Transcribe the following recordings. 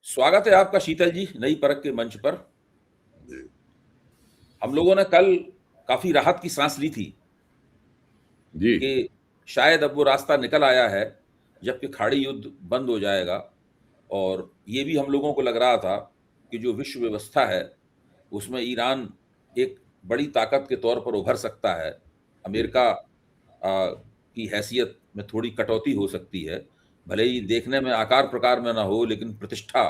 स्वागत है आपका शीतल जी नई परख के मंच पर। जी हम लोगों ने कल काफी राहत की सांस ली थी जी कि शायद अब वो रास्ता निकल आया है जबकि खाड़ी युद्ध बंद हो जाएगा। और ये भी हम लोगों को लग रहा था कि जो विश्व व्यवस्था है उसमें ईरान एक बड़ी ताकत के तौर पर उभर सकता है। जी अमेरिका की हैसियत में थोड़ी कटौती हो सकती है, भले ही देखने में आकार प्रकार में ना हो, लेकिन प्रतिष्ठा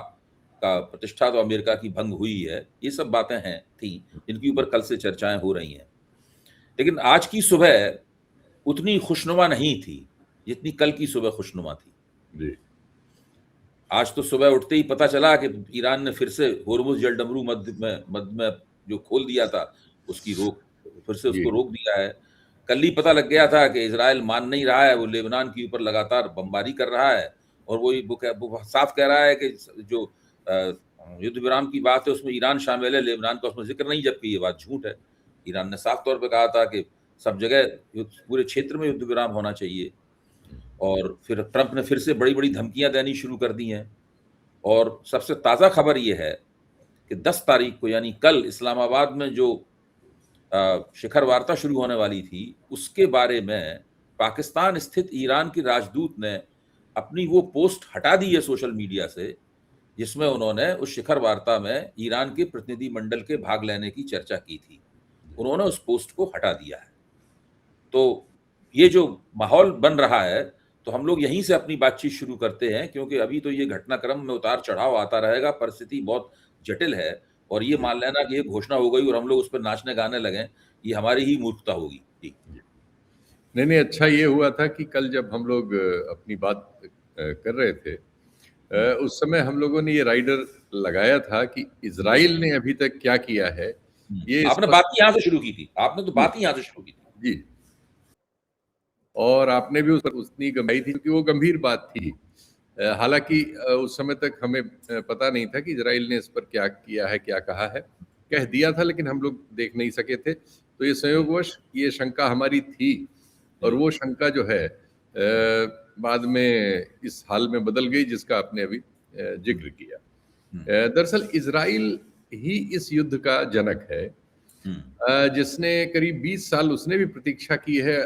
तो अमेरिका की भंग हुई है। ये सब बातें हैं थी जिनके ऊपर कल से चर्चाएं हो रही हैं। लेकिन आज की सुबह उतनी खुशनुमा नहीं थी जितनी कल की सुबह खुशनुमा थी। जी आज तो सुबह उठते ही पता चला कि ईरान ने फिर से होर्मुज जलडमरू मध्य में जो खोल दिया था उसकी रोक, फिर से जी उसको रोक दिया है। कल ही पता लग गया था कि इजराइल मान नहीं रहा है, वो लेबनान के ऊपर लगातार बमबारी कर रहा है। और वो साफ कह रहा है कि जो युद्ध विराम की बात है उसमें ईरान शामिल है, लेबनान का उसमें जिक्र नहीं, जबकि ये बात झूठ है। ईरान ने साफ तौर पर कहा था कि सब जगह पूरे क्षेत्र में युद्ध विराम होना चाहिए। और फिर ट्रंप ने फिर से बड़ी बड़ी धमकियां देनी शुरू कर दी हैं। और सबसे ताज़ा खबर यह है कि 10 तारीख को यानी कल इस्लामाबाद में जो शिखर वार्ता शुरू होने वाली थी उसके बारे में पाकिस्तान स्थित ईरान के राजदूत ने अपनी वो पोस्ट हटा दी है सोशल मीडिया से, जिसमें उन्होंने उस शिखर वार्ता में ईरान के प्रतिनिधि मंडल के भाग लेने की चर्चा की थी। उन्होंने उस पोस्ट को हटा दिया है। तो ये जो माहौल बन रहा है, तो हम लोग यहीं से अपनी बातचीत शुरू करते हैं, क्योंकि अभी तो ये घटनाक्रम में उतार चढ़ाव आता रहेगा, परिस्थिति बहुत जटिल है। और ये मान लेना कि ये घोषणा हो गई और हम लोग उस पर नाचने गाने लगे, ये हमारी ही मूर्खता होगी। जी नहीं नहीं, अच्छा ये हुआ था कि कल जब हम लोग अपनी बात कर रहे थे, उस समय हम लोगों ने ये राइडर लगाया था कि इजराइल ने अभी तक क्या किया है ये आपने स्पष्ट। बात ही यहां से शुरू की थी, आपने तो जी बात ही यहां से शुरू की थी। जी, और आपने भी उस पर उतनी गंभीर थी क्योंकि वो गंभीर बात थी। हालांकि उस समय तक हमें पता नहीं था कि इजराइल ने इस पर क्या किया है, क्या कहा है। कह दिया था लेकिन हम लोग देख नहीं सके थे, तो ये संयोगवश ये शंका हमारी थी। और वो शंका जो है बाद में इस हाल में बदल गई जिसका आपने अभी जिक्र किया। दरअसल इजराइल ही इस युद्ध का जनक है, जिसने करीब 20 साल उसने भी प्रतीक्षा की है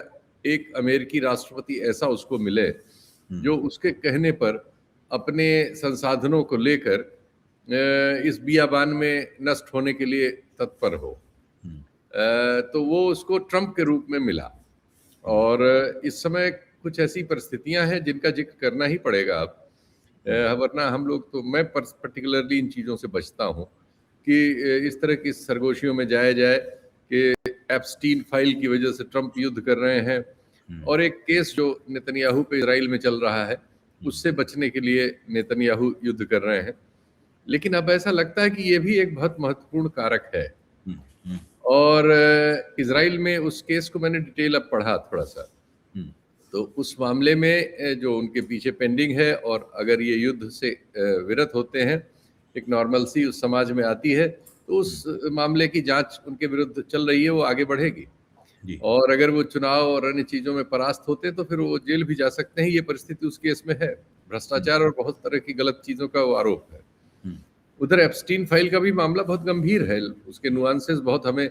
एक अमेरिकी राष्ट्रपति ऐसा उसको मिले जो उसके कहने पर अपने संसाधनों को लेकर इस बियाबान में नष्ट होने के लिए तत्पर हो। तो वो उसको ट्रंप के रूप में मिला। और इस समय कुछ ऐसी परिस्थितियां हैं जिनका जिक्र करना ही पड़ेगा अब, वरना हम लोग तो, मैं पर्टिकुलरली इन चीज़ों से बचता हूँ कि इस तरह की सरगोशियों में जाया जाए कि एप्स्टीन फाइल की वजह से ट्रंप युद्ध कर रहे हैं और एक केस जो नेतन्याहू पे इजराइल में चल रहा है उससे बचने के लिए नेतन्याहू युद्ध कर रहे हैं। लेकिन अब ऐसा लगता है कि ये भी एक बहुत महत्वपूर्ण कारक है। और इजराइल में उस केस को मैंने डिटेल अब पढ़ा थोड़ा सा, तो उस मामले में जो उनके पीछे पेंडिंग है, और अगर ये युद्ध से विरत होते हैं, एक नॉर्मलसी उस समाज में आती है, तो उस मामले की जांच उनके विरुद्ध चल रही है, वो आगे बढ़ेगी। और अगर वो चुनाव और अन्य चीजों में परास्त होते तो फिर वो जेल भी जा सकते हैं। ये परिस्थिति उस केस में है, भ्रष्टाचार और बहुत तरह की गलत चीजों का वो आरोप है। उधर एप्स्टीन फाइल का भी मामला बहुत गंभीर है, उसके नुआंसेस बहुत हमें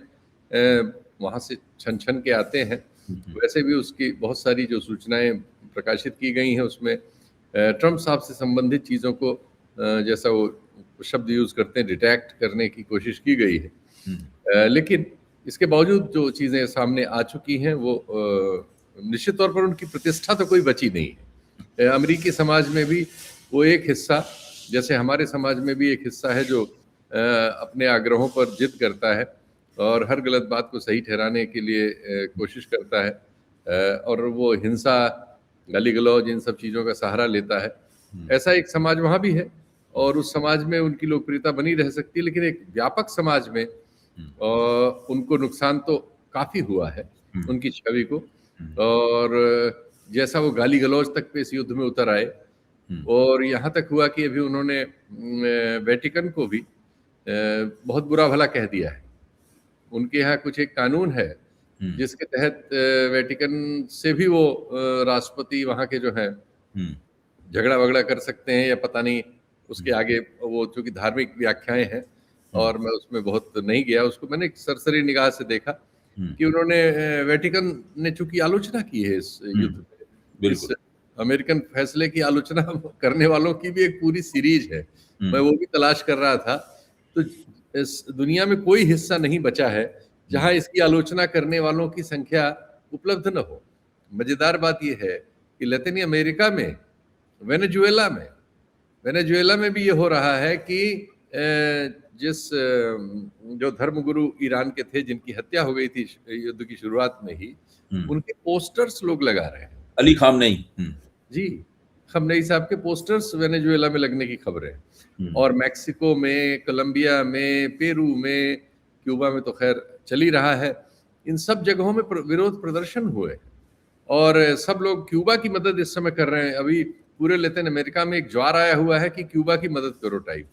वहां से छन छन के आते हैं। वैसे भी उसकी बहुत सारी जो सूचनाएं प्रकाशित की गई हैं उसमें ट्रंप साहब से संबंधित चीजों को जैसा वो शब्द यूज करते हैं, डिटेक्ट करने की कोशिश की गई है। लेकिन इसके बावजूद जो चीजें सामने आ चुकी हैं वो निश्चित तौर पर उनकी प्रतिष्ठा तो कोई बची नहीं है। अमेरिकी समाज में भी वो एक हिस्सा, जैसे हमारे समाज में भी एक हिस्सा है जो अपने आग्रहों पर जिद करता है और हर गलत बात को सही ठहराने के लिए कोशिश करता है, और वो हिंसा, गाली गलौज, इन सब चीज़ों का सहारा लेता है। ऐसा एक समाज वहाँ भी है और उस समाज में उनकी लोकप्रियता बनी रह सकती है, लेकिन एक व्यापक समाज में उनको नुकसान तो काफ़ी हुआ है उनकी छवि को। और जैसा वो गाली गलौज तक पे इस युद्ध में उतर आए, और यहाँ तक हुआ कि अभी उन्होंने वेटिकन को भी बहुत बुरा भला कह दिया है। उनके यहाँ कुछ एक कानून है जिसके तहत वेटिकन से भी वो राष्ट्रपति वहाँ के जो हैं झगड़ा वगड़ा कर सकते हैं, या पता नहीं उसके आगे वो चूंकि धार्मिक व्याख्याएं हैं और मैं उसमें बहुत नहीं गया, उसको मैंने एक सरसरी निगाह से देखा कि उन्होंने वेटिकन ने चूंकि आलोचना की है इस युद्ध में, इस अमेरिकन फैसले की आलोचना करने वालों की भी एक पूरी सीरीज है। मैं वो भी तलाश कर रहा था, तो इस दुनिया में कोई हिस्सा नहीं बचा है जहां इसकी आलोचना करने वालों की संख्या उपलब्ध न हो। मजेदार बात यह है कि लैटिन अमेरिका में, वेनेजुएला में भी ये हो रहा है कि जिस जो धर्मगुरु ईरान के थे जिनकी हत्या हो गई थी युद्ध की शुरुआत में ही, उनके पोस्टर्स लोग लगा रहे हैं। अली खामनेई जी, खमनेई साहब के पोस्टर्स वेनेजुएला में लगने की खबरें हैं। और मैक्सिको में, कोलंबिया में, पेरू में, क्यूबा में तो खैर चल ही रहा है। इन सब जगहों में विरोध प्रदर्शन हुए और सब लोग क्यूबा की मदद इस समय कर रहे हैं। अभी पूरे लैटिन अमेरिका में एक ज्वार आया हुआ है कि क्यूबा की मदद करो टाइप,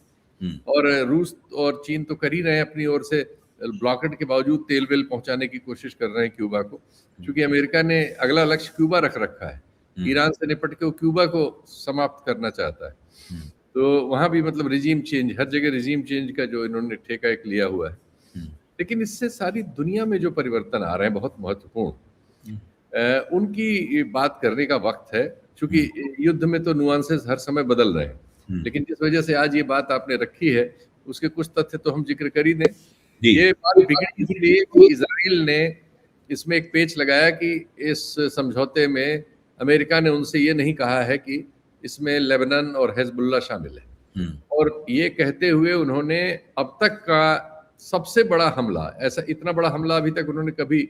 और रूस और चीन तो कर ही रहे हैं अपनी ओर से, ब्लॉकेट के बावजूद तेल वेल पहुंचाने की कोशिश कर रहे हैं क्यूबा को, क्योंकि अमेरिका ने अगला लक्ष्य क्यूबा रख रखा है। ईरान से निपट के वो क्यूबा को समाप्त करना चाहता है। तो वहां भी मतलब रिजीम चेंज, हर जगह रिजीम चेंज का जो इन्होंने ठेका एक लिया हुआ है। लेकिन इससे सारी दुनिया में जो परिवर्तन आ रहे हैं बहुत महत्वपूर्ण, उनकी बात करने का वक्त है। क्योंकि युद्ध में तो नुआंसेस हर समय बदल रहे हैं, लेकिन जिस वजह से आज ये बात आपने रखी है उसके कुछ तथ्य तो हम जिक्र कर ही दें। ये बात बिगड़ी इसलिए कि इजराइल ने इसमें एक पेच लगाया कि इस समझौते में अमेरिका ने उनसे ये नहीं कहा है कि इसमें लेबनान और हिजबुल्लाह शामिल है, और ये कहते हुए उन्होंने अब तक का सबसे बड़ा हमला, ऐसा इतना बड़ा हमला अभी तक उन्होंने कभी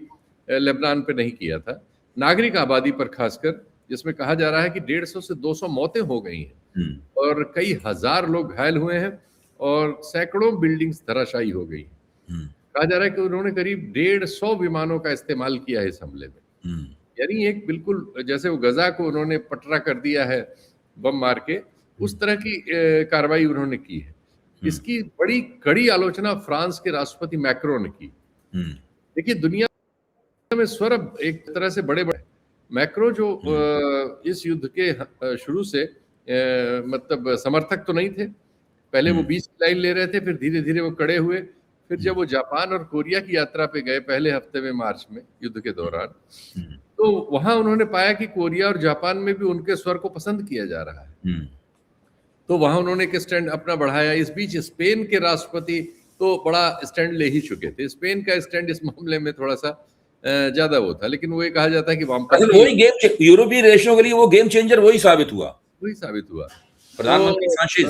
लेबनान पे नहीं किया था, नागरिक आबादी पर खासकर, जिसमें कहा जा रहा है कि 150 से 200 मौतें हो गई हैं और कई हजार लोग घायल हुए हैं और सैकड़ों बिल्डिंग्स धराशायी हो गई। कहा जा रहा है कि उन्होंने करीब 150 विमानों का इस्तेमाल किया है इस हमले में। यानी एक बिल्कुल जैसे वो गजा को उन्होंने पटरा कर दिया है बम मार के, उस तरह की कार्रवाई उन्होंने की है। इसकी बड़ी कड़ी आलोचना फ्रांस के राष्ट्रपति मैक्रो ने की। देखिए, दुनिया में स्वर एक तरह से बड़े बड़े, मैक्रो जो इस युद्ध के शुरू से मतलब समर्थक तो नहीं थे, पहले वो 20 की लाइन ले रहे थे, फिर धीरे धीरे वो कड़े हुए, फिर जब वो जापान और कोरिया की यात्रा पे गए पहले हफ्ते में मार्च में युद्ध के दौरान, तो वहां उन्होंने पाया कि कोरिया और जापान में भी उनके स्वर को पसंद किया जा रहा है, तो वहां उन्होंने एक स्टैंड अपना बढ़ाया। इस बीच स्पेन के राष्ट्रपति तो बड़ा स्टैंड ले ही चुके थे। स्पेन का स्टैंड इस मामले में थोड़ा सा ज्यादा वो था, लेकिन वो ये कहा जाता है कि वामपंथी, वही गेम, यूरोपीय देशों के लिए वो गेम चेंजर वही साबित हुआ। प्रधानमंत्री सांचेज,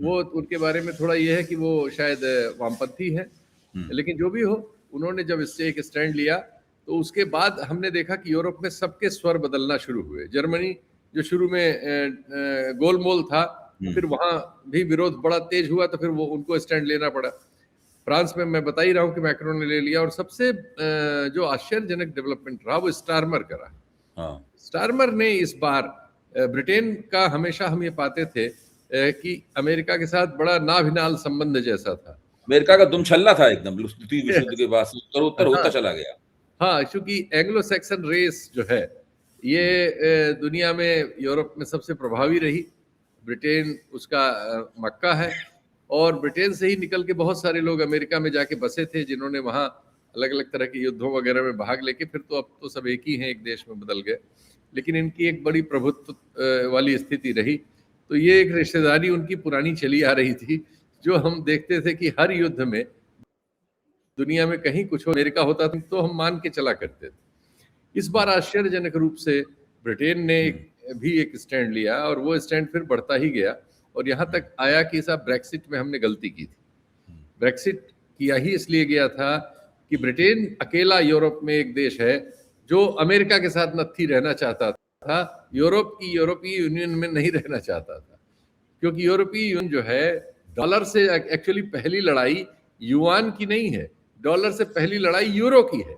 वो उनके बारे में थोड़ा ये है कि वो शायद वामपंथी है, लेकिन जो भी हो, उन्होंने जब इससे एक स्टैंड लिया तो उसके बाद हमने देखा कि यूरोप में सबके स्वर बदलना शुरू हुए। जर्मनी जो शुरू में गोलमोल था, फिर वहां भी विरोध बड़ा तेज हुआ, तो फिर वो उनको स्टैंड लेना पड़ा। फ्रांस में मैं बता ही रहा हूं कि मैक्रोन ने ले लिया, और सबसे जो आश्चर्यजनक डेवलपमेंट रहा वो स्टारमर करा। स्टारमर ने इस बार, ब्रिटेन का हमेशा हम ये पाते थे कि अमेरिका के साथ बड़ा नाभिनाल संबंध जैसा था, अमेरिका का दुमछल्ला था एकदम द्वितीय विश्व युद्ध के बाद, उत्तरोत्तर होता चला गया। हाँ, क्योंकि एंग्लो सैक्सन रेस जो है ये दुनिया में यूरोप में सबसे प्रभावी रही। ब्रिटेन उसका मक्का है, और ब्रिटेन से ही निकल के बहुत सारे लोग अमेरिका में जाके बसे थे, जिन्होंने वहाँ अलग अलग तरह के युद्धों वगैरह में भाग लेके, फिर तो अब तो सब एक ही हैं, एक देश में बदल गए, लेकिन इनकी एक बड़ी प्रभुत्व वाली स्थिति रही। तो ये एक रिश्तेदारी उनकी पुरानी चली आ रही थी, जो हम देखते थे कि हर युद्ध में दुनिया में कहीं कुछ अमेरिका होता था तो हम मान के चला करते थे। इस बार आश्चर्यजनक रूप से ब्रिटेन ने भी एक स्टैंड लिया, और वो स्टैंड फिर बढ़ता ही गया, और यहाँ तक आया कि साहब ब्रेक्सिट में हमने गलती की थी। ब्रेक्सिट किया ही इसलिए गया था कि ब्रिटेन अकेला यूरोप में एक देश है जो अमेरिका के साथ नत्थी रहना चाहता था, यूरोपीय यूनियन में नहीं रहना चाहता था, क्योंकि यूरोपीय यूनियन जो है डॉलर से, एक्चुअली पहली लड़ाई युआन की नहीं है, डॉलर से पहली लड़ाई यूरो की है।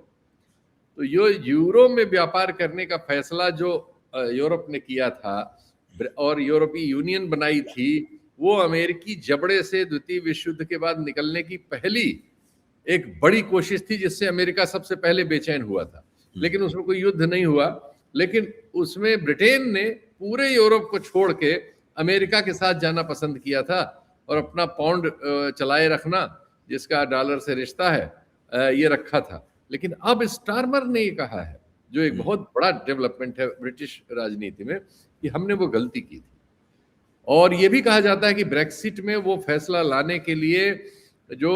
तो यूरो में व्यापार करने का फैसला जो यूरोप ने किया था और यूरोपीय यूनियन बनाई थी, वो अमेरिकी जबड़े से द्वितीय विश्व युद्ध के बाद निकलने की पहली एक बड़ी कोशिश थी, जिससे अमेरिका सबसे पहले बेचैन हुआ था। लेकिन उसमें कोई युद्ध नहीं हुआ, लेकिन उसमें ब्रिटेन ने पूरे यूरोप को छोड़ के अमेरिका के साथ जाना पसंद किया था और अपना पाउंड चलाए रखना, जिसका डॉलर से रिश्ता है, ये रखा था। लेकिन अब स्टारमर ने ये कहा है, जो एक बहुत बड़ा डेवलपमेंट है ब्रिटिश राजनीति में, कि हमने वो गलती की थी। और ये भी कहा जाता है कि ब्रेक्सिट में वो फैसला लाने के लिए जो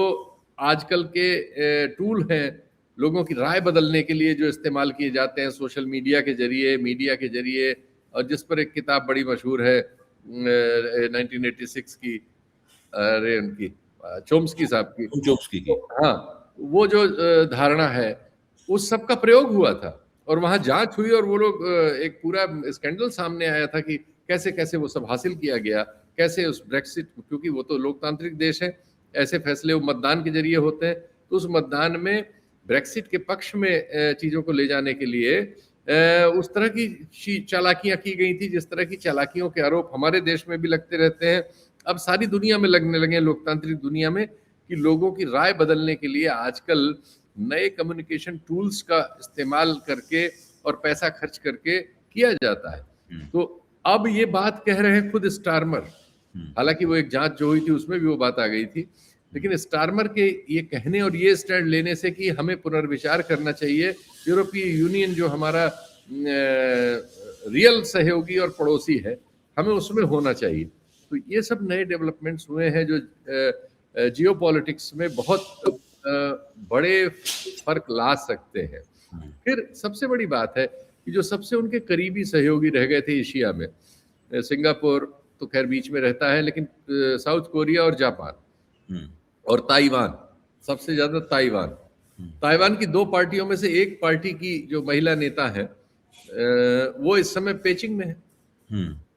आजकल के टूल हैं, लोगों की राय बदलने के लिए जो इस्तेमाल किए जाते हैं सोशल मीडिया के जरिए, मीडिया के जरिए, और जिस पर एक किताब बड़ी मशहूर है 1986 की, अरे उनकी चोम्स्की साहब की, हाँ, वो जो धारणा है उस सब का प्रयोग हुआ था और वहां जांच हुई और वो लोग एक पूरा स्कैंडल सामने आया था कि कैसे कैसे वो सब हासिल किया गया, कैसे उस ब्रेक्सिट, क्योंकि वो तो लोकतांत्रिक देश है, ऐसे फैसले वो मतदान के जरिए होते हैं, तो उस मतदान में ब्रेक्सिट के पक्ष में चीजों को ले जाने के लिए उस तरह की चालाकियां की गई थी, जिस तरह की चालाकियों के आरोप हमारे देश में भी लगते रहते हैं, अब सारी दुनिया में लगने लगे, लोकतांत्रिक दुनिया में, कि लोगों की राय बदलने के लिए आजकल नए कम्युनिकेशन टूल्स का इस्तेमाल करके और पैसा खर्च करके किया जाता है। तो अब ये बात कह रहे हैं खुद स्टारमर, हालांकि वो एक जांच जो हुई थी उसमें भी वो बात आ गई थी, लेकिन स्टारमर के ये कहने और ये स्टैंड लेने से कि हमें पुनर्विचार करना चाहिए, यूरोपीय यूनियन जो हमारा रियल सहयोगी और पड़ोसी है, हमें उसमें होना चाहिए। तो ये सब नए डेवलपमेंट्स हुए हैं जो जियोपॉलिटिक्स में बहुत बड़े फर्क ला सकते हैं। फिर सबसे बड़ी बात है कि जो सबसे उनके करीबी सहयोगी रह गए थे एशिया में, सिंगापुर तो खैर बीच में रहता है, लेकिन साउथ कोरिया और जापान और ताइवान, सबसे ज्यादा ताइवान की दो पार्टियों में से एक पार्टी की जो महिला नेता है वो इस समय पेचिंग में है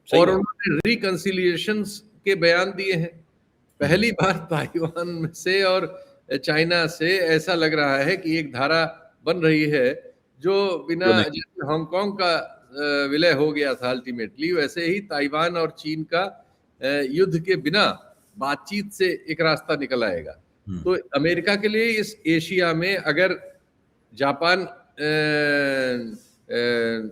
और उन्होंने रिकंसिलिएशन के बयान दिए हैं। पहली बार ताइवान से और चाइना से ऐसा लग रहा है कि एक धारा बन रही है जो बिना, जैसे हांगकांग का विलय हो गया था अल्टीमेटली, वैसे ही ताइवान और चीन का युद्ध के बिना बातचीत से एक रास्ता निकल आएगा। तो अमेरिका के लिए इस एशिया में अगर जापान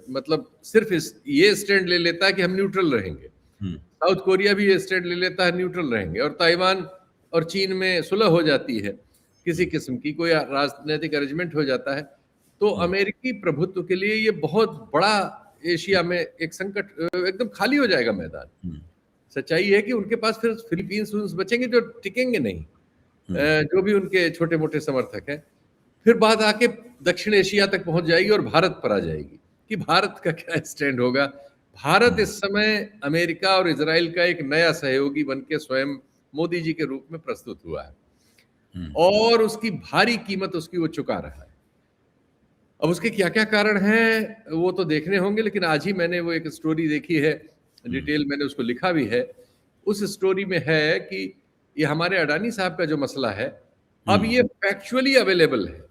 मतलब सिर्फ ये स्टैंड ले लेता है कि हम न्यूट्रल रहेंगे, साउथ कोरिया भी ये स्टैंड ले लेता है न्यूट्रल रहेंगे, और ताइवान और चीन में सुलह हो जाती है, किसी किस्म की कोई राजनीतिक अरेंजमेंट हो जाता है, तो अमेरिकी प्रभुत्व के लिए ये बहुत बड़ा एशिया में एक संकट, एकदम खाली हो जाएगा मैदान। सच्चाई है कि उनके पास फिर फिलीपींस बचेंगे जो टिकेंगे नहीं, जो भी उनके छोटे मोटे समर्थक हैं। फिर बात आके दक्षिण एशिया तक पहुंच जाएगी और भारत पर आ जाएगी कि भारत का क्या स्टैंड होगा। भारत इस समय अमेरिका और इजराइल का एक नया सहयोगी बनके स्वयं मोदी जी के रूप में प्रस्तुत हुआ है और उसकी भारी कीमत उसकी वो चुका रहा है। अब उसके क्या क्या कारण हैं वो तो देखने होंगे, लेकिन आज ही मैंने वो एक स्टोरी देखी है, डिटेल मैंने उसको लिखा भी है। उस स्टोरी में है कि ये हमारे अडानी साहब का जो मसला है अब ये फैक्चुअली अवेलेबल है।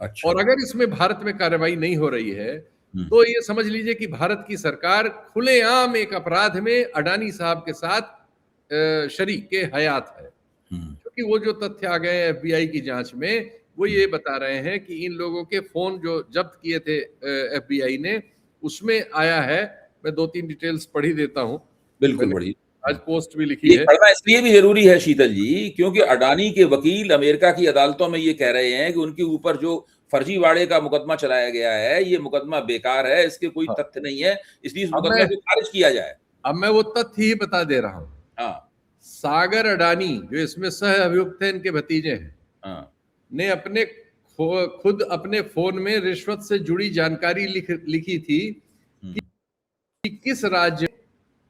अच्छा। और अगर इसमें भारत में कार्रवाई नहीं हो रही है तो ये समझ लीजिए कि भारत की सरकार खुलेआम एक अपराध में अडानी साहब के साथ शरीक के हयात है, क्योंकि वो जो तथ्य आ गए FBI की जांच में वो ये बता रहे हैं कि इन लोगों के फोन जो जब्त किए थे FBI ने, उसमें आया है, मैं 2-3 डिटेल्स पढ़ ही देता हूँ। बिल्कुल पढ़िए, आज पोस्ट भी लिखी है। पढ़ना इसलिए भी जरूरी है शीतल जी, क्योंकि अडानी के वकील अमेरिका की अदालतों में ये कह रहे हैं कि उनके ऊपर जो फर्जीवाड़े का मुकदमा चलाया गया है ये मुकदमा बेकार है, इसके कोई तथ्य नहीं है, इसलिए इस मुकदमे को खारिज किया जाए। अब मैं वो तथ्य ही बता दे रहा हूँ। हाँ, सागर अडानी जो इसमें सह अभियुक्त है, इनके भतीजे हैं, ने अपने खुद अपने फोन में रिश्वत से जुड़ी जानकारी लिखी थी कि किस राज्य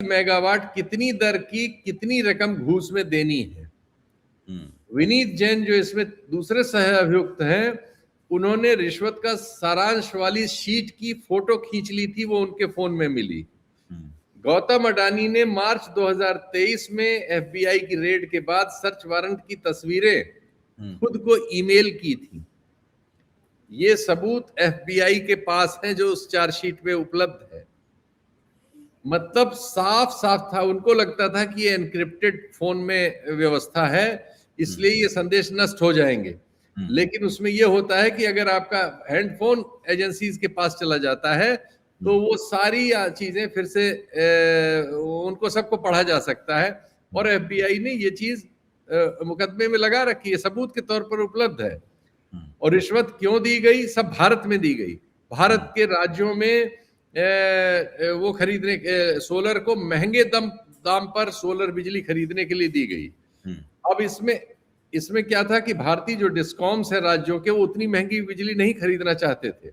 मेगावाट कितनी दर की कितनी रकम घूस में देनी है। विनीत जैन जो इसमें दूसरे सह अभियुक्त हैं, उन्होंने रिश्वत का सारांश वाली शीट की फोटो खींच ली थी, वो उनके फोन में मिली। गौतम अडानी ने मार्च 2023 में FBI की रेड के बाद सर्च वारंट की तस्वीरें खुद को ईमेल की थी। ये सबूत FBI के पास है जो उस चार्जशीट में उपलब्ध है। मतलब साफ साफ था, उनको लगता था कि ये एनक्रिप्टेड फोन में व्यवस्था है, इसलिए ये संदेश नष्ट हो जाएंगे। लेकिन उसमें ये होता है कि अगर आपका हैंडफोन एजेंसीज के पास चला जाता है तो वो सारी चीजें फिर से उनको सबको पढ़ा जा सकता है। और FBI ने ये चीज मुकदमे में लगा रखी है, सबूत के तौर पर उपलब्ध है। और रिश्वत क्यों दी गई? सब भारत में दी गई। भारत के राज्यों में वो खरीदने सोलर को महंगे दाम पर सोलर बिजली खरीदने के लिए दी गई। अब इसमें क्या था कि भारतीय जो डिस्कॉम्स है राज्यों के, वो उतनी महंगी बिजली नहीं खरीदना चाहते थे।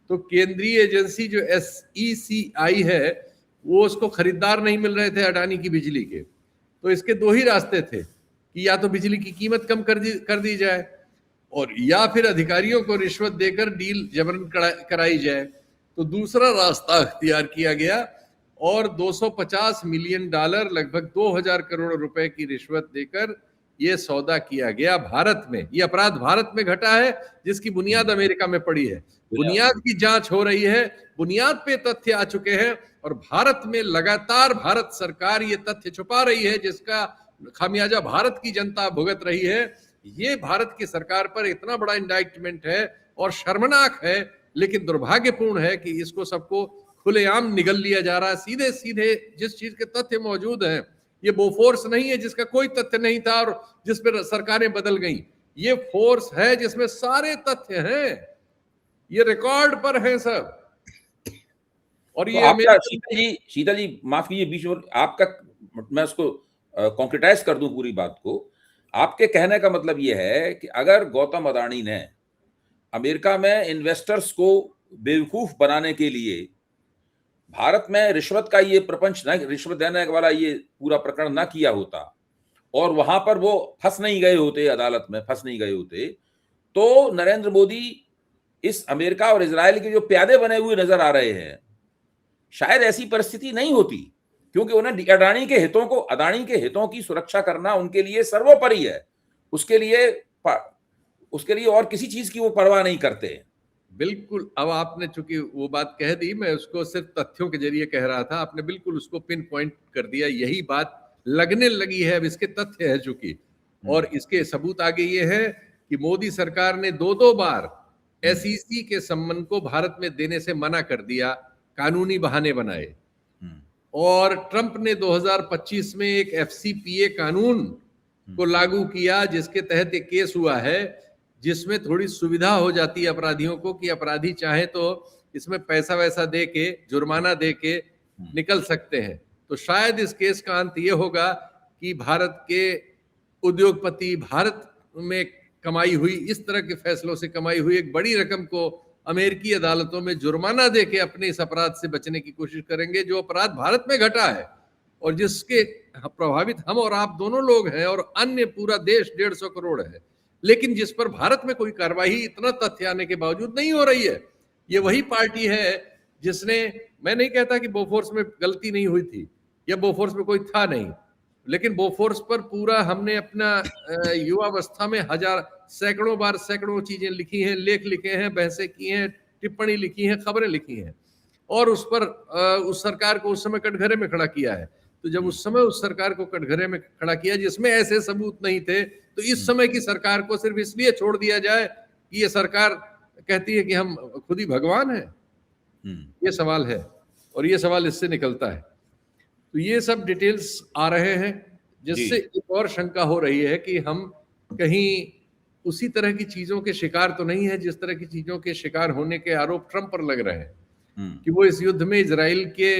तो केंद्रीय एजेंसी जो SECI है, वो उसको खरीदार नहीं मिल रहे थे अडानी की बिजली के। तो इसके दो ही रास्ते थे कि या तो बिजली की कीमत कम कर दी जाए, और या फिर अधिकारियों को रिश्वत देकर डील जबरन कराई जाए। तो दूसरा रास्ता अख्तियार किया गया और $250 मिलियन, लगभग 2000 करोड़ रुपए की रिश्वत देकर ये सौदा किया गया भारत में। ये अपराध भारत में घटा है, जिसकी बुनियाद अमेरिका में पड़ी है। बुनियाद की जांच हो रही है, बुनियाद पे तथ्य आ चुके हैं, और भारत में लगातार भारत सरकार ये तथ्य छुपा रही है, जिसका खामियाजा भारत की जनता भुगत रही है। ये भारत की सरकार पर इतना बड़ा इंडाइटमेंट है और शर्मनाक है, लेकिन दुर्भाग्यपूर्ण है कि इसको सबको खुलेआम निगल लिया जा रहा है। सीधे सीधे जिस चीज के तथ्य मौजूद हैं, ये बोफोर्स नहीं है जिसका कोई तथ्य नहीं था और जिस पर सरकारें बदल गई। ये फोर्स है जिसमें सारे तथ्य हैं, ये रिकॉर्ड पर है सब। और तो ये आपका शीतल जी माफ कीजिए बीच में आपका, मैं उसको कॉन्क्रिटाइज कर दूं पूरी बात को। आपके कहने का मतलब ये है कि अगर गौतम अडानी ने अमेरिका में इन्वेस्टर्स को बेवकूफ बनाने के लिए भारत में रिश्वत का ये प्रपंच न, रिश्वत देने वाला ये पूरा प्रकरण ना किया होता और वहां पर वो फंस नहीं गए होते, अदालत में फंस नहीं गए होते, तो नरेंद्र मोदी इस अमेरिका और इजराइल के जो प्यादे बने हुए नजर आ रहे हैं, शायद ऐसी परिस्थिति नहीं होती, क्योंकि उन्हें अडानी के हितों की सुरक्षा करना उनके लिए सर्वोपरि है। उसके लिए और किसी चीज की वो परवाह नहीं करते। बिल्कुल। अब आपने चूंकि वो बात कह दी, मैं उसको सिर्फ तथ्यों के जरिए कह रहा था, आपने बिल्कुल उसको पिन पॉइंट कर दिया। यही बात लगने लगी है, अब इसके तथ्य है चूंकि, और इसके सबूत आगे ये है कि मोदी सरकार ने दो बार SEC के संबंध को भारत में देने से मना कर दिया, कानूनी बहाने बनाए। और ट्रंप ने 2025 में एक FCPA कानून को लागू किया, जिसके तहत एक केस हुआ है, जिसमें थोड़ी सुविधा हो जाती है अपराधियों को कि अपराधी चाहे तो इसमें पैसा वैसा दे के, जुर्माना दे के निकल सकते हैं। तो शायद इस केस का अंत ये होगा कि भारत के उद्योगपति भारत में कमाई हुई, इस तरह के फैसलों से कमाई हुई एक बड़ी रकम को अमेरिकी अदालतों में जुर्माना देके अपने इस अपराध से बचने की कोशिश करेंगे, जो अपराध भारत में घटा है और जिसके प्रभावित हम और आप दोनों लोग हैं और अन्य पूरा देश 150 करोड़ है, लेकिन जिस पर भारत में कोई कार्रवाई इतना तथ्य आने के बावजूद नहीं हो रही है। ये वही पार्टी है जिसने, मैं नहीं कहता कि बोफोर्स में गलती नहीं हुई थी या बोफोर्स में कोई था नहीं, लेकिन बोफोर्स पर पूरा हमने अपना युवावस्था में सैकड़ों बार सैकड़ों चीजें लिखी हैं, लेख लिखे हैं, बहसें की हैं, टिप्पणी लिखी हैं, खबरें लिखी हैं, और उस पर उस सरकार को उस समय कटघरे में खड़ा किया है। तो जब उस समय उस सरकार को कटघरे में खड़ा किया जिसमें ऐसे सबूत नहीं थे, तो इस समय की सरकार को सिर्फ इसलिए छोड़ दिया जाए कि ये सरकार कहती है कि हम खुद ही भगवान हैं? ये सवाल है, और ये सवाल इससे निकलता है। तो ये सब डिटेल्स आ रहे हैं, जिससे एक और शंका हो रही है कि हम कहीं उसी तरह की चीजों के शिकार तो नहीं है जिस तरह की चीजों के शिकार होने के आरोप ट्रंप पर लग रहे हैं कि वो इस युद्ध में इजराइल के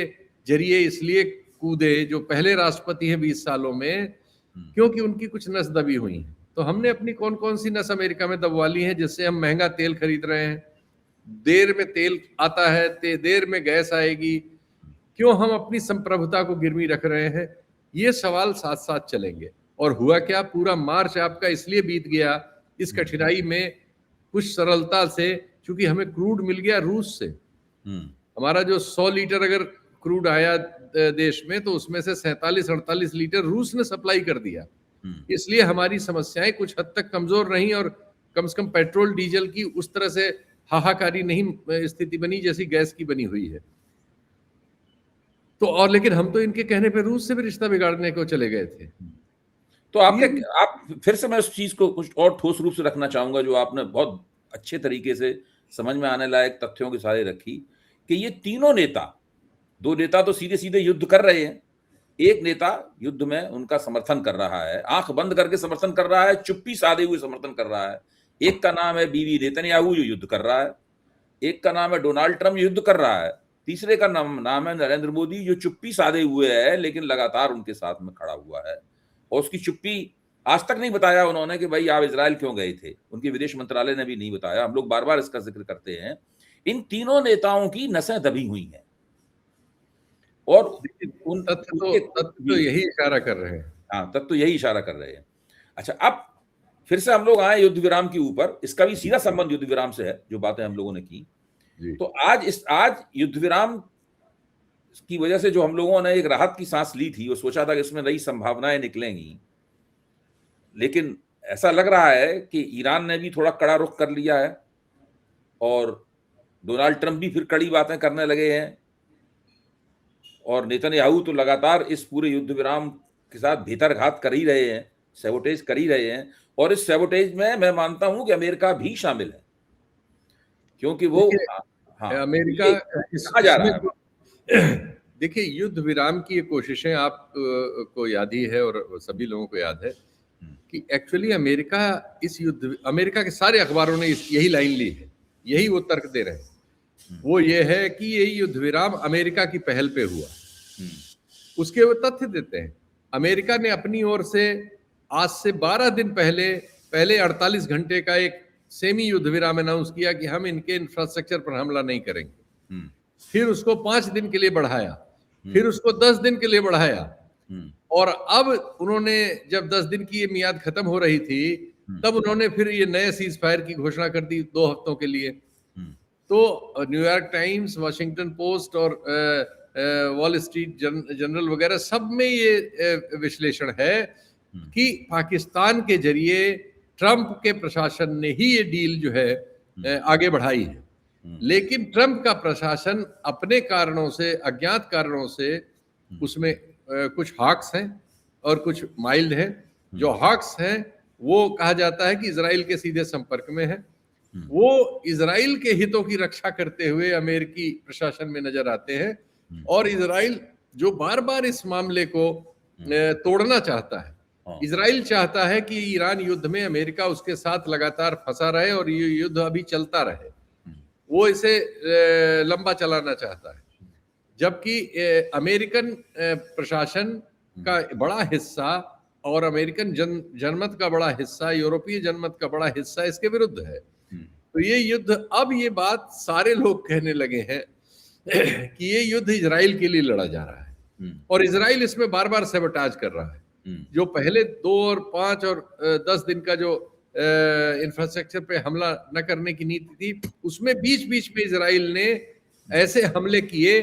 जरिए इसलिए कूदे, जो पहले राष्ट्रपति हैं 20 सालों में, क्योंकि उनकी कुछ नस दबी हुई है। तो हमने अपनी कौन कौन सी नस अमेरिका में दबवा ली है, जिससे हम महंगा तेल खरीद रहे हैं, देर में तेल आता है, देर में गैस आएगी, क्यों हम अपनी संप्रभुता को गिरवी रख रहे हैं? ये सवाल साथ साथ चलेंगे। और हुआ क्या, पूरा मार्च आपका इसलिए बीत गया इस कठिनाई में कुछ सरलता से, क्योंकि हमें क्रूड मिल गया रूस से। हमारा जो 100 लीटर अगर क्रूड आया देश में, तो उसमें से 47-48 लीटर रूस ने सप्लाई कर दिया। इसलिए हमारी समस्याएं कुछ हद तक कमजोर रही और कम से कम पेट्रोल डीजल की उस तरह से हाहाकारी नहीं स्थिति बनी जैसी गैस की बनी हुई है। तो और लेकिन हम तो इनके कहने पे रूस से भी रिश्ता बिगाड़ने को चले गए थे। तो आप फिर से मैं उस चीज को कुछ और ठोस रूप से रखना चाहूंगा जो आपने बहुत अच्छे तरीके से समझ में आने लायक तथ्यों के सारे रखी, कि ये तीनों नेता, दो नेता तो सीधे सीधे युद्ध कर रहे हैं, एक नेता युद्ध में उनका समर्थन कर रहा है, आंख बंद करके समर्थन कर रहा है, चुप्पी साधे हुए समर्थन कर रहा है। एक का नाम है बीवी नेतन्याहू जो युद्ध कर रहा है, एक का नाम है डोनाल्ड ट्रंप युद्ध कर रहा है, तीसरे का नाम है नरेंद्र मोदी जो चुप्पी साधे हुए है लेकिन लगातार उनके साथ में खड़ा हुआ है। और उसकी चुप्पी आज तक नहीं बताया उन्होंने कि भाई आप इजराइल क्यों गए थे, उनके विदेश मंत्रालय ने भी नहीं बताया। हम लोग बार बार इसका जिक्र करते हैं। इन तीनों नेताओं की नसें दबी हुई हैं और उन तथ्य तो यही इशारा कर रहे हैं। हाँ, तब तो यही इशारा कर रहे हैं। अच्छा, अब फिर से हम लोग आए युद्ध विराम के ऊपर। इसका भी सीधा संबंध युद्ध विराम से है, जो बातें हम लोगों ने की। तो आज युद्ध विराम की वजह से जो हम लोगों ने एक राहत की सांस ली थी, वो सोचा था कि इसमें नई संभावनाएं निकलेंगी, लेकिन ऐसा लग रहा है कि ईरान ने भी थोड़ा कड़ा रुख कर लिया है और डोनाल्ड ट्रंप भी फिर कड़ी बातें करने लगे हैं और नेतन्याहू तो लगातार इस पूरे युद्ध विराम के साथ भीतरघात कर ही रहे हैं, सैबोटेज कर ही रहे हैं। और इस सैबोटेज में मैं मानता हूं कि अमेरिका भी शामिल है, क्योंकि वो अमेरिका कहा जा रहा है। देखिए, युद्ध विराम की ये कोशिशें आप को याद ही है और सभी लोगों को याद है कि एक्चुअली अमेरिका के सारे अखबारों ने यही लाइन ली है, यही वो तर्क दे रहे हैं। वो ये है कि ये युद्ध विराम अमेरिका की पहल पे हुआ। उसके वो तथ्य देते हैं। अमेरिका ने अपनी ओर से आज से 12 दिन पहले 48 घंटे का एक सेमी युद्ध विराम अनाउंस किया कि हम इनके इंफ्रास्ट्रक्चर पर हमला नहीं करेंगे। फिर उसको 5 दिन के लिए बढ़ाया, फिर उसको 10 दिन के लिए बढ़ाया, और अब उन्होंने जब 10 दिन की ये मियाद खत्म हो रही थी, तब उन्होंने फिर ये नए सीज फायर की घोषणा कर दी 2 हफ्तों के लिए। तो न्यूयॉर्क टाइम्स, वाशिंगटन पोस्ट और वॉल स्ट्रीट जर्नल वगैरह सब में ये विश्लेषण है कि पाकिस्तान के जरिए ट्रंप के प्रशासन ने ही ये डील जो है आगे बढ़ाई है। लेकिन ट्रंप का प्रशासन अपने कारणों से, अज्ञात कारणों से, उसमें कुछ हॉक्स हैं और कुछ माइल्ड हैं। जो हॉक्स हैं वो कहा जाता है कि इजराइल के सीधे संपर्क में है। वो इजराइल के हितों की रक्षा करते हुए अमेरिकी प्रशासन में नजर आते हैं और इजराइल जो बार बार इस मामले को तोड़ना चाहता है। इजराइल चाहता है कि ईरान युद्ध में अमेरिका उसके साथ लगातार फंसा रहे और ये युद्ध अभी चलता रहे। वो इसे लंबा चलाना चाहता है, जबकि अमेरिकन प्रशासन का बड़ा हिस्सा और अमेरिकन जनमत का बड़ा हिस्सा, यूरोपीय जनमत का बड़ा हिस्सा इसके विरुद्ध है। तो ये युद्ध, अब ये बात सारे लोग कहने लगे हैं कि ये युद्ध इजराइल के लिए लड़ा जा रहा है और इजराइल इसमें बार बार सैबोटाज कर रहा है। जो पहले 2 और 5 और 10 दिन का जो इंफ्रास्ट्रक्चर पे हमला न करने की नीति थी, उसमें बीच बीच में इजराइल ने ऐसे हमले किए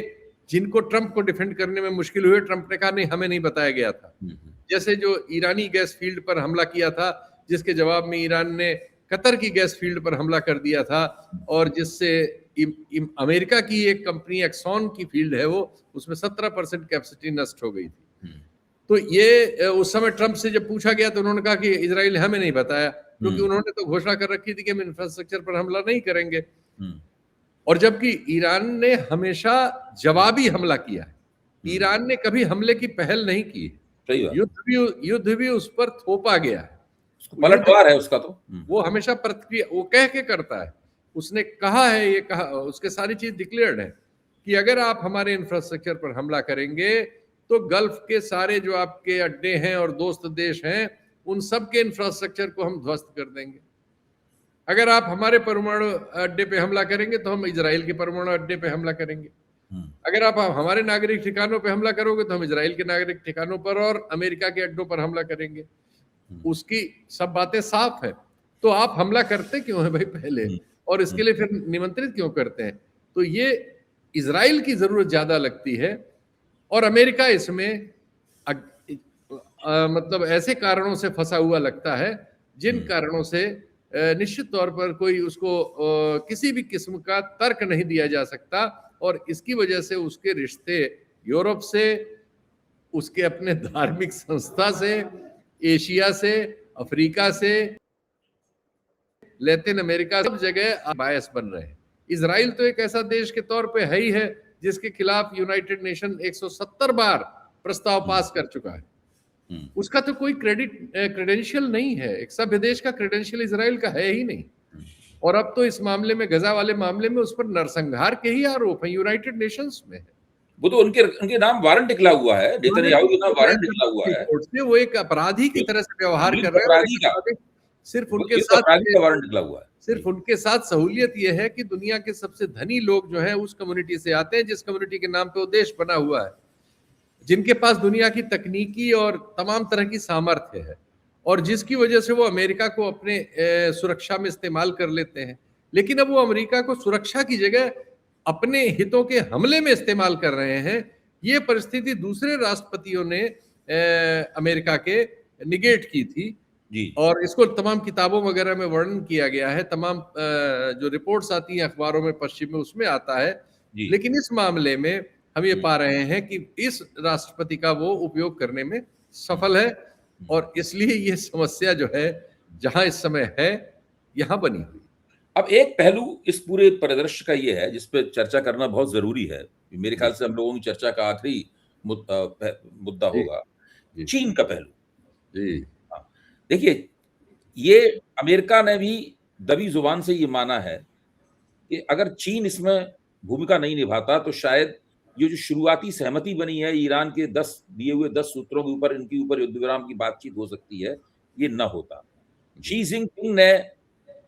जिनको ट्रंप को डिफेंड करने में मुश्किल हुई। ट्रंप ने कहा नहीं, हमें नहीं बताया गया था। जैसे जो ईरानी गैस फील्ड पर हमला किया था, जिसके जवाब में ईरान ने कतर की गैस फील्ड पर हमला कर दिया था और जिससे अमेरिका की एक कंपनी एक्सॉन की फील्ड है वो, उसमें 17% कैपेसिटी नष्ट हो गई थी। तो ये उस समय ट्रंप से जब पूछा गया तो उन्होंने कहा कि इजराइल ने हमें नहीं बताया, क्योंकि उन्होंने तो घोषणा कर रखी थी कि हम इंफ्रास्ट्रक्चर पर हमला नहीं करेंगे। और जबकि ईरान ने हमेशा जवाबी हमला किया है, ईरान ने कभी हमले की पहल नहीं की है। युद्ध भी उस पर थोपा गया है, पलटवार है उसका। तो वो हमेशा प्रतिक्रिया वो कह के करता है। उसने कहा है, ये कहा, उसके सारी चीज डिक्लेयर्ड है कि अगर आप हमारे इंफ्रास्ट्रक्चर पर हमला करेंगे तो गल्फ के सारे जो आपके अड्डे हैं और दोस्त देश हैं, उन सब के इंफ्रास्ट्रक्चर को हम ध्वस्त कर देंगे। अगर आप हमारे परमाणु अड्डे पे हमला करेंगे तो हम इजराइल के परमाणु अड्डे पे हमला करेंगे। अगर आप हमारे नागरिक ठिकानों पे हमला करोगे तो हम इजराइल के नागरिक ठिकानों पर और अमेरिका के अड्डों पर हमला करेंगे। उसकी सब बातें साफ है। तो आप हमला करते क्यों है भाई पहले, और इसके लिए फिर निमंत्रित क्यों करते हैं? तो ये इजराइल की जरूरत ज्यादा लगती है और अमेरिका इसमें मतलब ऐसे कारणों से फंसा हुआ लगता है जिन कारणों से निश्चित तौर पर कोई उसको किसी भी किस्म का तर्क नहीं दिया जा सकता। और इसकी वजह से उसके रिश्ते यूरोप से, उसके अपने धार्मिक संस्था से, एशिया से, अफ्रीका से, लैटिन अमेरिका, सब जगह बायस बन रहे हैं। इजराइल तो एक ऐसा देश के तौर पे है ही है जिसके खिलाफ यूनाइटेड नेशन 170 बार प्रस्ताव पास कर चुका है। उसका तो कोई क्रेडेंशियल नहीं है, एक सभ्य देश का क्रेडेंशियल इजराइल का है ही नहीं। और अब तो इस मामले में, गजा वाले मामले में, उस पर नरसंहार के ही आरोप है, यूनाइटेड नेशंस में है। वो तो उनके नाम वारंट निकला हुआ है, नेतन्याहू के नाम वारंट निकला हुआ है। वो एक अपराधी की तरह से व्यवहार कर रहे हैं। सिर्फ उनके साथ वारंट निकला हुआ है। सिर्फ उनके साथ सहूलियत यह है कि दुनिया के सबसे धनी लोग जो है उस कम्युनिटी से आते हैं जिस कम्युनिटी के नाम पे वो देश बना हुआ है, जिनके पास दुनिया की तकनीकी और तमाम तरह की सामर्थ्य है, और जिसकी वजह से वो अमेरिका को अपने सुरक्षा में इस्तेमाल कर लेते हैं। लेकिन अब वो अमेरिका को सुरक्षा की जगह अपने हितों के हमले में इस्तेमाल कर रहे हैं। ये परिस्थिति दूसरे राष्ट्रपतियों ने अमेरिका के निगेट की थी जी। और इसको तमाम किताबों वगैरह में वर्णन किया गया है, तमाम जो रिपोर्ट्स आती हैं अखबारों में पश्चिम में, उसमें आता है। लेकिन इस मामले में हम ये पा रहे हैं कि इस राष्ट्रपति का वो उपयोग करने में सफल है, और इसलिए ये समस्या जो है जहां इस समय है यहां बनी हुई। अब एक पहलू इस पूरे परिदृश्य का ये है जिस पे चर्चा करना बहुत जरूरी है, मेरे ख्याल से हम लोगों की चर्चा का आखिरी मुद्दा होगा, चीन का पहलू। जी देखिए, ये अमेरिका ने भी दबी जुबान से ये माना है कि अगर चीन इसमें भूमिका नहीं निभाता तो शायद ये जो शुरुआती सहमति बनी है ईरान के 10 दिए हुए 10 सूत्रों के ऊपर, इनके ऊपर युद्ध विराम की बातचीत हो सकती है, ये न होता। शी जिनपिंग ने,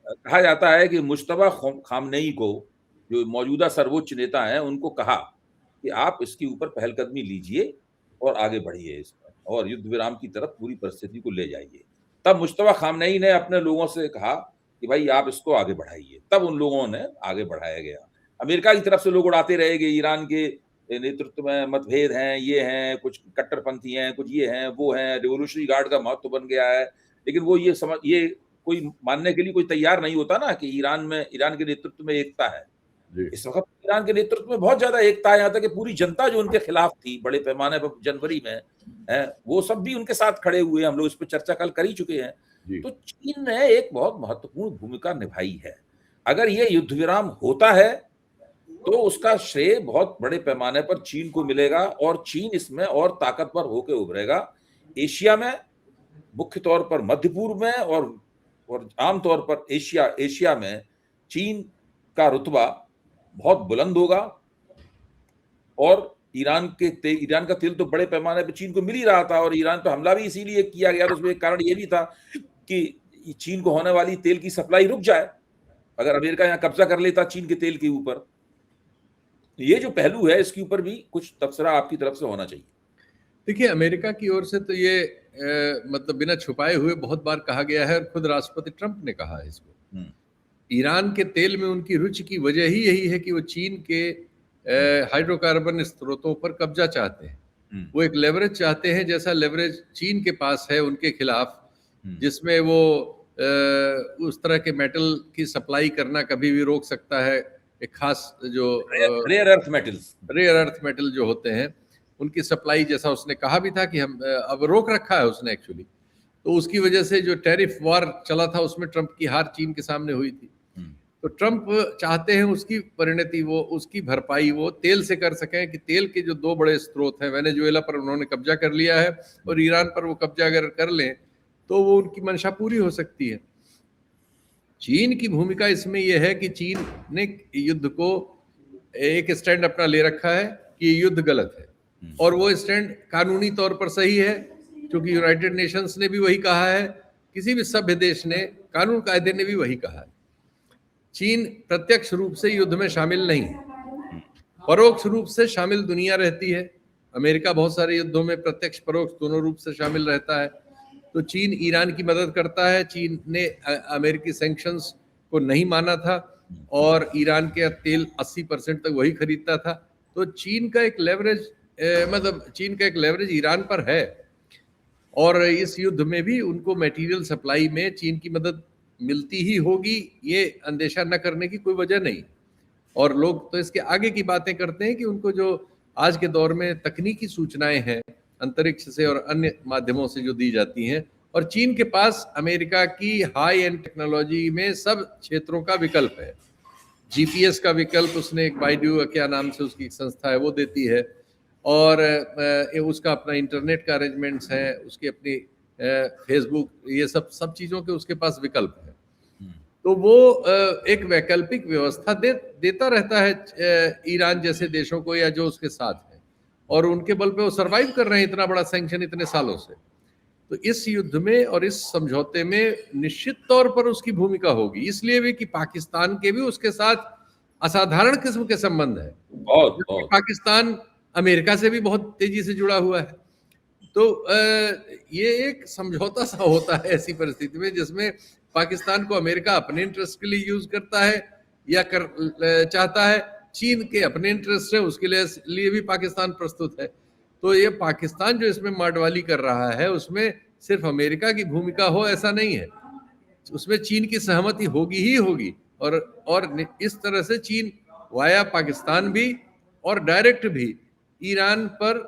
कहा जाता है कि मुश्तबा खामनेई को, जो मौजूदा सर्वोच्च नेता हैं, उनको कहा कि आप इसके ऊपर पहलकदमी लीजिए और आगे बढ़िए इसमें, और युद्ध विराम की तरफ पूरी परिस्थिति को ले जाइए। तब मुश्तबा खामनेई ने अपने लोगों से कहा कि भाई आप इसको आगे बढ़ाइए, तब उन लोगों ने आगे बढ़ाया गया। अमेरिका की तरफ से लोग उड़ाते रहेंगे, ईरान के नेतृत्व में मतभेद हैं, ये हैं, कुछ कट्टरपंथी हैं, कुछ ये हैं, वो हैं, रिवोल्यूशनरी गार्ड का महत्व बन गया है। लेकिन वो ये कोई मानने के लिए कोई तैयार नहीं होता ना कि ईरान के नेतृत्व में एकता है। इस वक्त ईरान के नेतृत्व में बहुत ज्यादा एकता है, यहाँ तक कि पूरी जनता जो उनके खिलाफ थी बड़े पैमाने पर जनवरी में है, वो सब भी उनके साथ खड़े हुए। हम लोग इस पर चर्चा कल कर ही चुके हैं। तो चीन ने एक बहुत महत्वपूर्ण भूमिका निभाई है। अगर ये युद्ध विराम होता है तो उसका श्रेय बहुत बड़े पैमाने पर चीन को मिलेगा, और चीन इसमें और ताकतवर होकर उभरेगा। एशिया में, मुख्य तौर पर मध्य पूर्व में, और आमतौर पर एशिया में चीन का रुतबा बहुत बुलंद होगा। और ईरान का तेल तो बड़े पैमाने पर चीन को मिल ही रहा था, और ईरान पर हमला भी इसीलिए किया गया। उसमें एक कारण ये भी था कि चीन को होने वाली तेल की सप्लाई रुक जाए अगर अमेरिका यहाँ कब्जा कर लेता चीन के तेल के ऊपर। ये जो पहलू है, इसके ऊपर भी कुछ तबसरा आपकी तरफ से होना चाहिए। देखिए, अमेरिका की ओर से तो ये मतलब बिना छुपाए हुए बहुत बार कहा गया है, और खुद राष्ट्रपति ट्रंप ने कहा है इसको। ईरान के तेल में उनकी रुचि की वजह ही यही है कि वो चीन के हाइड्रोकार्बन स्रोतों पर कब्जा चाहते हैं। वो एक लेवरेज चाहते हैं, जैसा लेवरेज चीन के पास है उनके खिलाफ, जिसमें वो उस तरह के मेटल की सप्लाई करना कभी भी रोक सकता है। एक खास जो रेयर अर्थ मेटल जो होते हैं उनकी सप्लाई, जैसा उसने कहा भी था कि हम अब रोक रखा है उसने एक्चुअली। तो उसकी वजह से जो टैरिफ वॉर चला था उसमें ट्रंप की हार चीन के सामने हुई थी। तो ट्रंप चाहते हैं उसकी परिणति, वो उसकी भरपाई वो तेल से कर सकें, कि तेल के जो दो बड़े स्रोत हैं, वेनेजुएला पर उन्होंने कब्जा कर लिया है और ईरान पर वो कब्जा अगर कर लें तो वो उनकी मंशा पूरी हो सकती है। चीन की भूमिका इसमें यह है कि चीन ने युद्ध को एक स्टैंड अपना ले रखा है कि युद्ध गलत है, और वो स्टैंड कानूनी तौर पर सही है, क्योंकि यूनाइटेड नेशंस ने भी वही कहा है, किसी भी सभ्य देश ने, कानून कायदे ने भी वही कहा है। चीन प्रत्यक्ष रूप से युद्ध में शामिल नहीं है, परोक्ष रूप से शामिल दुनिया रहती है। अमेरिका बहुत सारे युद्धों में प्रत्यक्ष परोक्ष दोनों रूप से शामिल रहता है। तो चीन ईरान की मदद करता है। चीन ने अमेरिकी सैंक्शंस को नहीं माना था, और ईरान के तेल 80% तक वही खरीदता था। तो चीन का एक लेवरेज ईरान पर है, और इस युद्ध में भी उनको मटेरियल सप्लाई में चीन की मदद मिलती ही होगी, ये अंदेशा न करने की कोई वजह नहीं। और लोग तो इसके आगे की बातें करते हैं कि उनको जो आज के दौर में तकनीकी सूचनाएं हैं अंतरिक्ष से और अन्य माध्यमों से जो दी जाती हैं, और चीन के पास अमेरिका की हाई एंड टेक्नोलॉजी में सब क्षेत्रों का विकल्प है। जीपीएस का विकल्प उसने एक बाइडू क्या नाम से उसकी एक संस्था है वो देती है, और उसका अपना इंटरनेट का अरेंजमेंट्स है, उसकी अपनी फेसबुक, ये सब चीज़ों के उसके पास विकल्प है। तो वो एक वैकल्पिक व्यवस्था देता रहता है ईरान जैसे देशों को, या जो उसके साथ है, और उनके बल पे वो सरवाइव कर रहे हैं इतना बड़ा सैंक्शन इतने सालों से। तो इस युद्ध में और इस समझौते में निश्चित तौर पर उसकी भूमिका होगी, इसलिए भी कि पाकिस्तान के भी उसके साथ असाधारण किस्म के संबंध है। बहुत बहुत पाकिस्तान अमेरिका से भी बहुत तेजी से जुड़ा हुआ है। तो ये एक समझौता सा होता है ऐसी परिस्थिति में, जिसमें पाकिस्तान को अमेरिका अपने इंटरेस्ट के लिए यूज करता है या चाहता है, चीन के अपने इंटरेस्ट है उसके लिए भी पाकिस्तान प्रस्तुत है। तो ये पाकिस्तान जो इसमें माडवाली कर रहा है, उसमें सिर्फ अमेरिका की भूमिका हो ऐसा नहीं है, उसमें चीन की सहमति होगी ही होगी, और इस तरह से चीन वाया पाकिस्तान भी और डायरेक्ट भी ईरान पर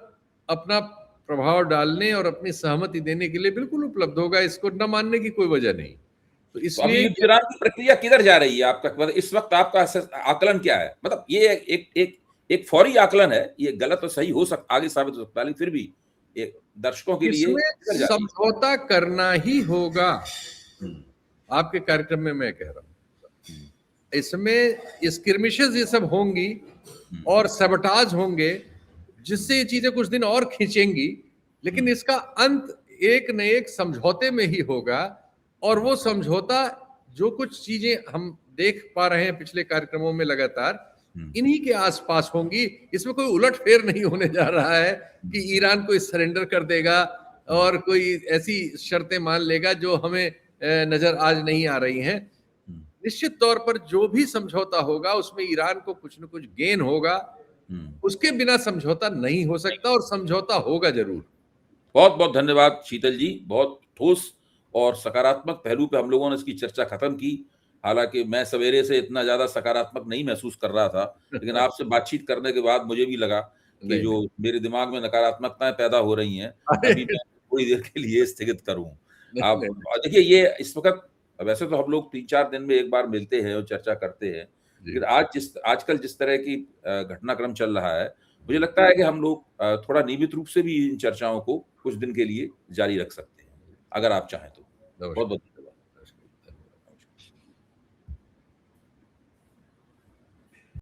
अपना प्रभाव डालने और अपनी सहमति देने के लिए बिल्कुल उपलब्ध होगा, इसको न मानने की कोई वजह नहीं। तो अभी इसलिए युद्ध विराम की प्रक्रिया किधर जा रही है आपका, मतलब इस वक्त आपका आकलन क्या है? मतलब ये एक फौरी आकलन है, ये गलत और सही हो सकता, आगे साबित हो सकता है, लेकिन फिर भी एक दर्शकों के लिए इसमें समझौता करना ही होगा। आपके कार्यक्रम में मैं कह रहा हूं, इसमें स्किर्मिशेस ये सब होंगी और सबटाज होंगे, जिससे ये चीजें कुछ दिन और खींचेंगी, लेकिन इसका अंत एक न एक समझौते में ही होगा। और वो समझौता, जो कुछ चीजें हम देख पा रहे हैं पिछले कार्यक्रमों में लगातार, इन्हीं के आसपास होंगी। इसमें कोई उलटफेर नहीं होने जा रहा है कि ईरान कोई सरेंडर कर देगा और कोई ऐसी शर्तें मान लेगा जो हमें नजर आज नहीं आ रही हैं। निश्चित तौर पर जो भी समझौता होगा उसमें ईरान को कुछ न कुछ गेन होगा, उसके बिना समझौता नहीं हो सकता, और समझौता होगा जरूर। बहुत बहुत धन्यवाद शीतल जी, बहुत ठोस और सकारात्मक पहलू पे हम लोगों ने इसकी चर्चा खत्म की। हालांकि मैं सवेरे से इतना ज्यादा सकारात्मक नहीं महसूस कर रहा था, लेकिन आपसे बातचीत करने के बाद मुझे भी लगा कि जो मेरे दिमाग में नकारात्मकताएं पैदा हो रही हैं, अभी मैं थोड़ी देर के लिए स्थगित करूं। आप देखिए, ये इस वक्त वैसे तो हम लोग 3-4 दिन में एक बार मिलते हैं और चर्चा करते हैं, लेकिन आजकल जिस तरह की घटनाक्रम चल रहा है, मुझे लगता है कि हम लोग थोड़ा नियमित रूप से भी इन चर्चाओं को कुछ दिन के लिए जारी रख सकते हैं, अगर आप चाहें तो। बहुत बहुत